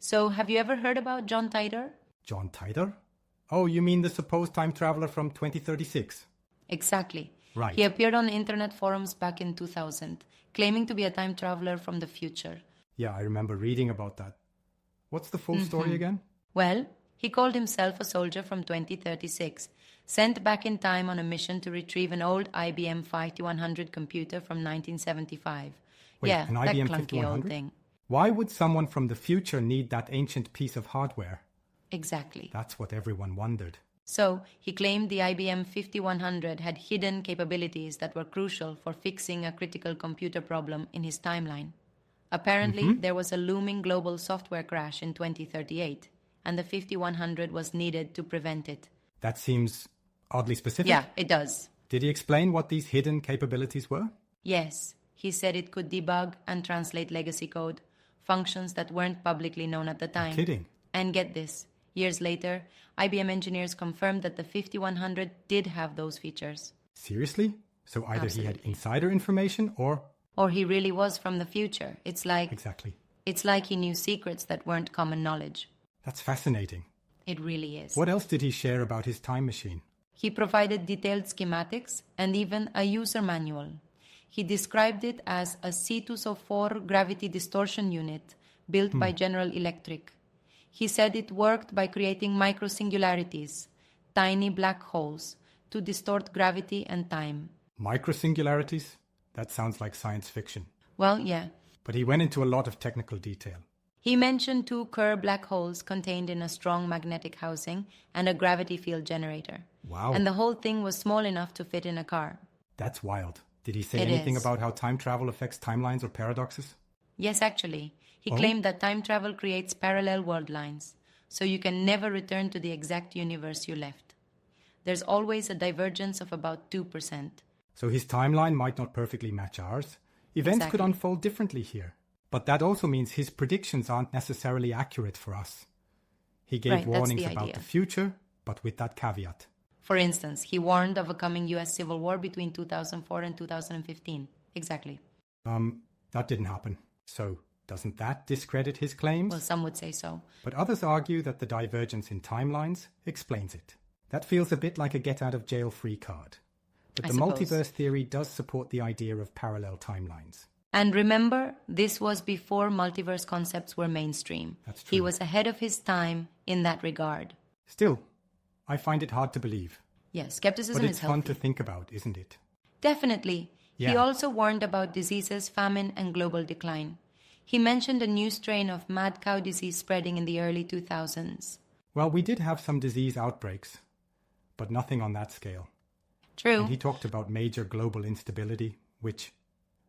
So, have you ever heard about John Titor? John Titor? Oh, you mean the supposed time traveler from 2036? Exactly. Right. He appeared on internet forums back in 2000, claiming to be a time traveler from the future. Yeah, I remember reading about that. What's the full story again? Well, he called himself a soldier from 2036, sent back in time on a mission to retrieve an old IBM 5100 computer from 1975. Wait, yeah, an that IBM clunky old 5100? thing. Why would someone from the future need that ancient piece of hardware? Exactly. That's what everyone wondered. So, he claimed the IBM 5100 had hidden capabilities that were crucial for fixing a critical computer problem in his timeline. Apparently, there was a looming global software crash in 2038, and the 5100 was needed to prevent it. That seems oddly specific. Yeah, it does. Did he explain what these hidden capabilities were? Yes, he said it could debug and translate legacy code, functions that weren't publicly known at the time. You're kidding. And get this, years later, IBM engineers confirmed that the 5100 did have those features. Seriously? So either he had Absolutely. insider information or... Or he really was from the future. Exactly. It's like he knew secrets that weren't common knowledge. That's fascinating. It really is. What else did he share about his time machine? He provided detailed schematics and even a user manual. He described it as a C2SO4 gravity distortion unit built by General Electric. He said it worked by creating microsingularities, tiny black holes, to distort gravity and time. Microsingularities? That sounds like science fiction. Well, yeah. But he went into a lot of technical detail. He mentioned 2 Kerr black holes contained in a strong magnetic housing and a gravity field generator. Wow. And the whole thing was small enough to fit in a car. That's wild. Did he say It anything is. about how time travel affects timelines or paradoxes? Yes, actually. He Oh? claimed that time travel creates parallel world lines, so you can never return to the exact universe you left. There's always a divergence of about 2%. So his timeline might not perfectly match ours. Events could Exactly. unfold differently here. But that also means his predictions aren't necessarily accurate for us. He gave Right, that's warnings the about idea. the future, but with that caveat. For instance, he warned of a coming US civil war between 2004 and 2015. Exactly. That didn't happen. So, doesn't that discredit his claims? Well, some would say so. But others argue that the divergence in timelines explains it. That feels a bit like a get-out-of-jail-free card. But I the suppose. multiverse theory does support the idea of parallel timelines. And remember, this was before multiverse concepts were mainstream. That's true. He was ahead of his time in that regard. Still, I find it hard to believe. Yeah, skepticism But is it's fun healthy. to think about, isn't it? Definitely. He Yeah. also warned about diseases, famine, and global decline. He mentioned a new strain of mad cow disease spreading in the early 2000s. Well, we did have some disease outbreaks, but nothing on that scale. True. And he talked about major global instability, which,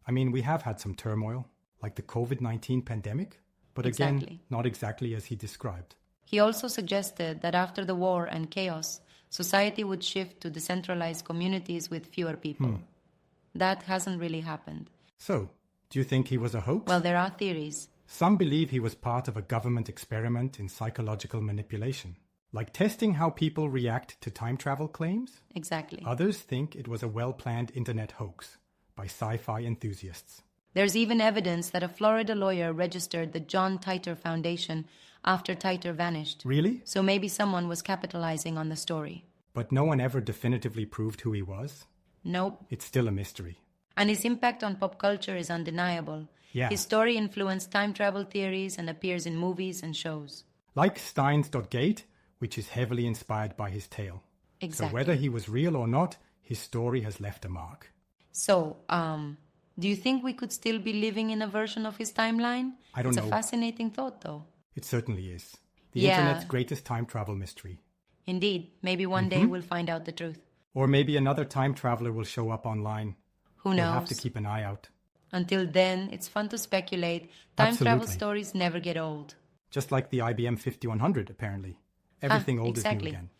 I mean, we have had some turmoil, like the COVID-19 pandemic, but again, Exactly. not exactly as he described. He also suggested that after the war and chaos, society would shift to decentralized communities with fewer people. That hasn't really happened. So, do you think he was a hoax? Well, there are theories. Some believe he was part of a government experiment in psychological manipulation, like testing how people react to time travel claims. Exactly. Others think it was a well-planned internet hoax by sci-fi enthusiasts. There's even evidence that a Florida lawyer registered the John Titor Foundation after Titor vanished. Really? So maybe someone was capitalizing on the story. But no one ever definitively proved who he was? Nope. It's still a mystery. And his impact on pop culture is undeniable. Yeah. His story influenced time travel theories and appears in movies and shows. Like Stein's Gate, which is heavily inspired by his tale. Exactly. So whether he was real or not, his story has left a mark. So, do you think we could still be living in a version of his timeline? I don't It's know. a fascinating thought, though. It certainly is. The Yeah. internet's greatest time travel mystery. Indeed, maybe one day we'll find out the truth. Or maybe another time traveler will show up online. Who We'll knows? have to keep an eye out. Until then, it's fun to speculate. Time travel Absolutely. stories never get old. Just like the IBM 5100, apparently. Everything old is new exactly. again.